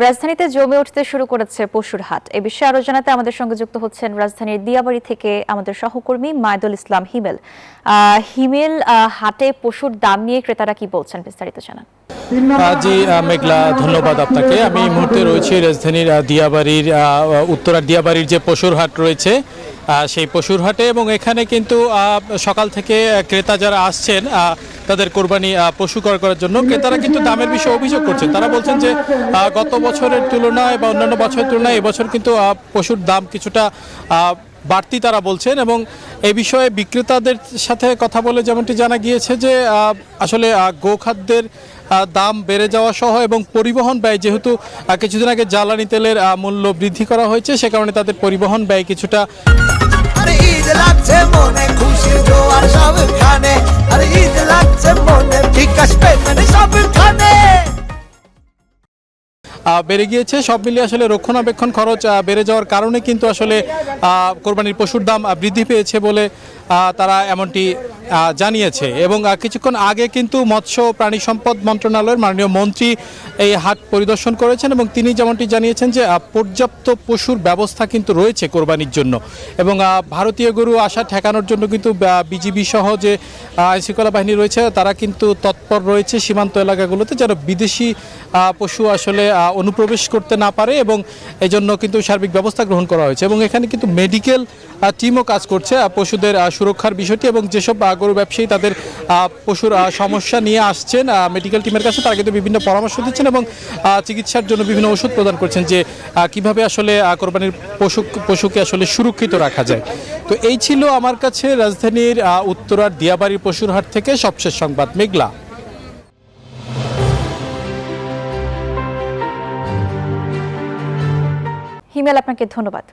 রাজধানীতে জমে উঠতে শুরু করেছে পশুর হাট। এ বিষয়ে আরো জানাতে আমাদের সঙ্গে যুক্ত হচ্ছেন রাজধানীর দিয়াবাড়ি থেকে আমাদের সহকর্মী মাইদুল ইসলাম হিমেল। হিমেল, হাটে পশুর দাম নিয়ে ক্রেতারা কি বলছেন, বিস্তারিত জানান। জি মেঘলা, ধন্যবাদ আপনাকে। আমি এই মুহূর্তে রয়েছি রাজধানীর দিয়াবাড়ির উত্তরার দিয়াবাড়ির যে পশুর হাট রয়েছে সেই পশুর হাটে, এবং এখানে কিন্তু সকাল থেকে ক্রেতা যারা আসছেন তাদের কোরবানি পশু ক্রয় করার জন্য, ক্রেতারা কিন্তু দামের বিষয়ে অভিযোগ করছেন। তারা বলছেন যে গত বছরের তুলনায় বা অন্যান্য বছরের তুলনায় এবছর কিন্তু পশুর দাম কিছুটা বাড়তি তারা বলছেন, এবং এই বিষয়ে বিক্রেতাদের সাথে কথা বলে যেমনটি জানা গিয়েছে যে আসলে গোখাদ্যের দাম বেড়ে যাওয়া সহ এবং পরিবহন ব্যয়, যেহেতু কিছুদিন আগে জ্বালানি তেলের মূল্য বৃদ্ধি করা হয়েছে, সে কারণে তাদের পরিবহন ব্যয় কিছুটা বেড়ে গিয়েছে। সব মিলিয়ে আসলে রক্ষণাবেক্ষণ খরচ বেড়ে যাওয়ার কারণে কিন্তু আসলে কোরবানির পশুর দাম বৃদ্ধি পেয়েছে বলে তারা এমনটি জানিয়েছে। এবং কিছুক্ষণ আগে কিন্তু মৎস্য প্রাণী সম্পদ মন্ত্রণালয়ের মাননীয় মন্ত্রী এই হাট পরিদর্শন করেছেন, এবং তিনি যেমনটি জানিয়েছেন যে পর্যাপ্ত পশুর ব্যবস্থা কিন্তু রয়েছে কোরবানির জন্য, এবং ভারতীয় গরু আসা ঠেকানোর জন্য কিন্তু বিজিবি সহ যে আইনশৃঙ্খলা বাহিনী রয়েছে তারা কিন্তু তৎপর রয়েছে সীমান্ত এলাকাগুলোতে, যেন বিদেশি পশু আসলে অনুপ্রবেশ করতে না পারে, এবং এই জন্য কিন্তু সার্বিক ব্যবস্থা গ্রহণ করা হয়েছে। এবং এখানে কিন্তু মেডিকেল টিমও কাজ করছে পশুদের সুরক্ষার বিষয়টি, এবং যেসব গরু ব্যবসায়ী তাদের পশুর সমস্যা নিয়ে আসছেন মেডিকেল টিমের কাছে, তারা কিন্তু বিভিন্ন পরামর্শ দিচ্ছেন এবং চিকিৎসার জন্য বিভিন্ন ওষুধ প্রদান করছেন, যে কিভাবে আসলে কোরবানির পশুকে আসলে সুরক্ষিত রাখা যায়। তো এই ছিল আমার কাছে রাজধানীর উত্তরার দিয়াবাড়ির পশুর হাট থেকে সবশেষ সংবাদ। মেঘলা। হিমেল, আপনাকে ধন্যবাদ।